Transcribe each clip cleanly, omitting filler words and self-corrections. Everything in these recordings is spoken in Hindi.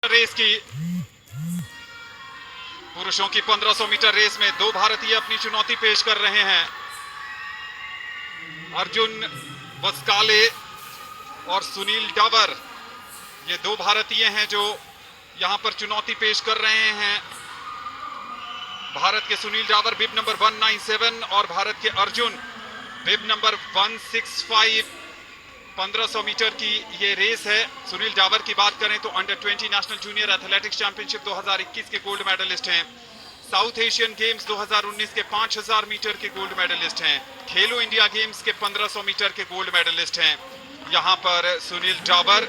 रेस की पुरुषों की 1500 मीटर रेस में दो भारतीय अपनी चुनौती पेश कर रहे हैं। अर्जुन बस्काले और सुनील डावर, ये दो भारतीय हैं जो यहां पर चुनौती पेश कर रहे हैं। भारत के सुनील डावर बिब नंबर 197 और भारत के अर्जुन बिब नंबर 165। 1500 मीटर की ये रेस है। सुनील डावर की बात करें तो under 20 national junior athletics championship 2021 के गोल्ड मेडलिस्ट हैं। साउथ एशियन गेम्स 2019 के 5000 मीटर के गोल्ड मेडलिस्ट हैं। खेलो इंडिया गेम्स के 1500 मीटर के गोल्ड मेडलिस्ट हैं। यहां पर सुनील डावर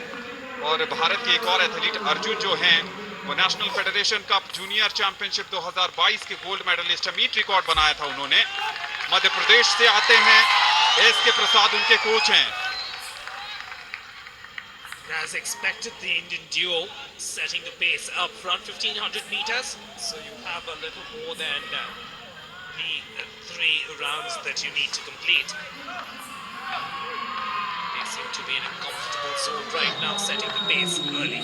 और भारत के एक और एथलीट अर्जुन जो हैं वो national federation cup junior championship 2022 के गोल्ड मेडलिस्ट है। मीट रिकॉर्ड बनाया था उन्होंने। मध्य प्रदेश से आते हैं, एस के प्रसाद उनके कोच हैं। As expected, the Indian duo setting the pace up front 1500 meters, so you have a little more than the 3 rounds that you need to complete. They seem to be in a comfortable zone right now, setting the pace early.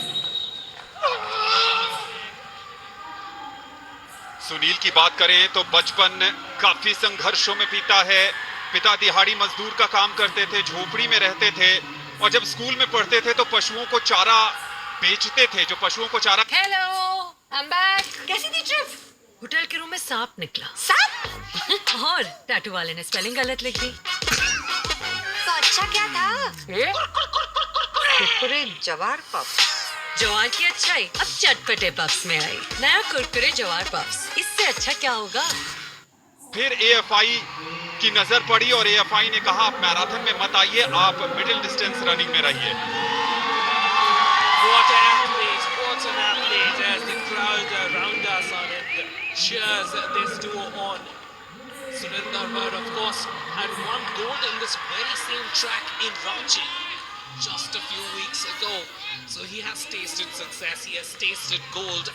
Sunil की बात करें तो बचपन काफी संघर्षों में बीता है। पिता दिहाड़ी मजदूर का काम करते थे, झोपड़ी में रहते थे और जब स्कूल में पढ़ते थे तो पशुओं को चारा बेचते थे। जो पशुओं को चारा हेलो, आई एम बैक। कैसी थी ट्रिप? होटल के रूम में सांप निकला। सांप? और टैटू वाले ने स्पेलिंग गलत लिख दी। तो अच्छा क्या था? कुरकुरे जवार पफ्स। जवार की अच्छाई अब चटपटे पफ्स में आई। नया कुरकुरे जवार पफ्स, इससे अच्छा क्या होगा? फिर एएफआई की नजर पड़ी और एएफआई ने कहा आप मैराथन में मत आइए, आप मिडिल डिस्टेंस रनिंग में रहिए। What an athlete, what an athlete, as the crowd around us cheers this duo on. Sunil Darbar, of course, had won gold in this very same track in Ranchi just a few weeks ago. So he has tasted success, he has tasted gold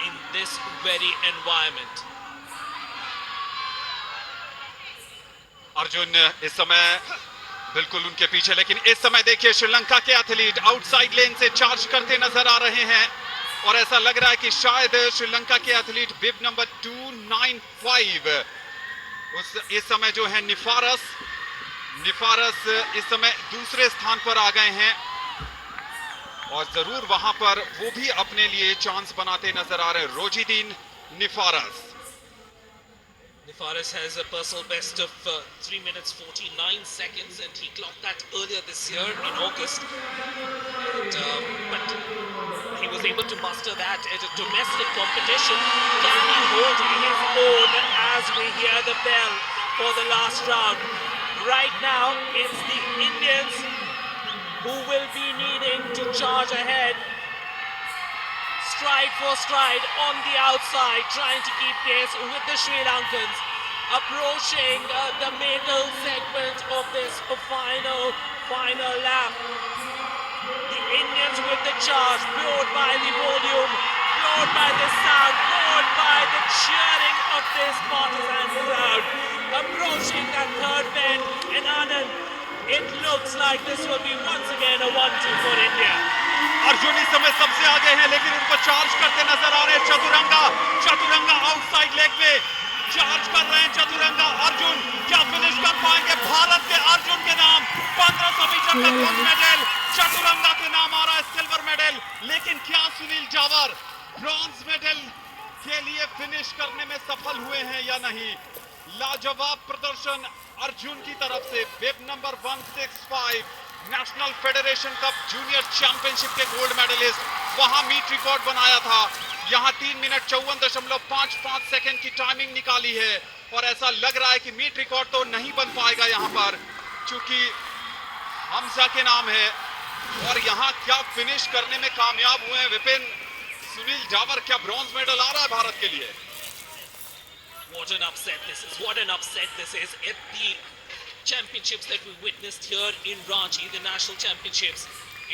in this very environment. Arjun इस समय बिल्कुल उनके पीछे, लेकिन इस समय देखिए श्रीलंका के एथलीट आउटसाइड लेन से चार्ज करते नजर आ रहे हैं और ऐसा लग रहा है कि शायद श्रीलंका के एथलीट बिब नंबर 295 इस समय जो है निफारस इस समय दूसरे स्थान पर आ गए हैं और जरूर वहां पर वो भी अपने लिए चांस बनाते नजर आ रहे हैं। रोजीदीन निफारस has a personal best of 3 minutes 49 seconds and he clocked that earlier this year in August. But he was able to muster that at a domestic competition. Can he hold his own as we hear the bell for the last round? Right now, it's the Indians who will be needing to charge ahead. Stride for stride on the outside, trying to keep pace with the Sri Lankans. Approaching the middle segment of this final lap. The Indians with the charge, fueled by the volume, fueled by the sound, fueled by the cheering of this partisan crowd. Approaching that third bend, and Anand, it looks like this will be once again a 1-2 for India. Arjun इस समय सबसे आगे हैं लेकिन उनको चार्ज करते नजर आ रहे हैं। चतुरंगा आउटसाइड लेग में चार्ज कर रहे हैं। चतुरंगा अर्जुन क्या फिनिश कर पाएंगे? भारत के अर्जुन के नाम 1500 मीटर का गोल्ड मेडल, चतुरंगा के नाम आ रहा है सिल्वर मेडल। लेकिन क्या सुनील डावर ब्रॉन्ज मेडल के लिए फिनिश करने में सफल हुए हैं या नहीं? लाजवाब प्रदर्शन अर्जुन की तरफ से। Bib number 165 national federation cup junior championship के गोल्ड मेडलिस्ट, वहां मीट रिकॉर्ड बनाया था। यहां 3 मिनट 54.55 सेकंड की टाइमिंग निकाली है और ऐसा लग रहा है कि मीट रिकॉर्ड तो नहीं बन पाएगा यहां पर, क्योंकि हमजा के नाम है। और यहां क्या फिनिश करने में कामयाब हुए हैं विपिन? सुनील डावर, क्या ब्रॉन्ज मेडल आ रहा है भारत के लिए? What an upset this is. What an upset this is. At the championships that we witnessed here in Ranchi, the national championships,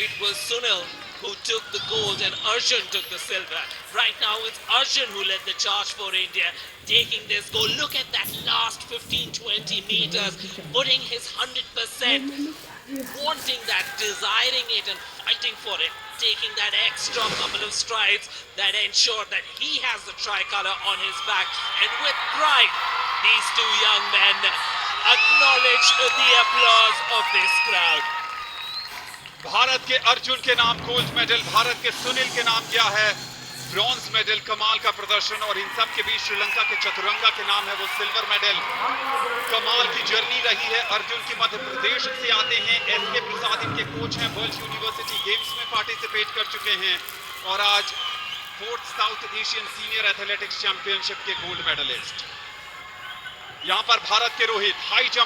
it was Sunil who took the gold and Arjun took the silver. Right now it's Arjun who led the charge for India, taking this gold. Look at that last 15-20 meters, putting his 100%. wanting that, desiring it and fighting for it, taking that extra couple of strides that ensure that he has the tricolor on his back. And with pride, these two young men acknowledge the applause of this crowd. Bharat के अर्जुन के नाम गोल्ड मेडल, भारत के सुनील के नाम क्या है ब्रॉन्ज मेडल। कमाल का प्रदर्शन। और इन सब के बीच श्रीलंका के चतुरंगा के नाम है वो सिल्वर मेडल। कमाल की जर्नी रही है। अर्जुन की मध्य प्रदेश से आते हैं, एस के प्रसाद इनके कोच हैं, वर्ल्ड यूनिवर्सिटी गेम्स में पार्टिसिपेट कर चुके हैं और आज 4th south Asian senior athletics championship के गोल्ड मेडलिस्ट। यहां पर भारत के रोहित हाई जंप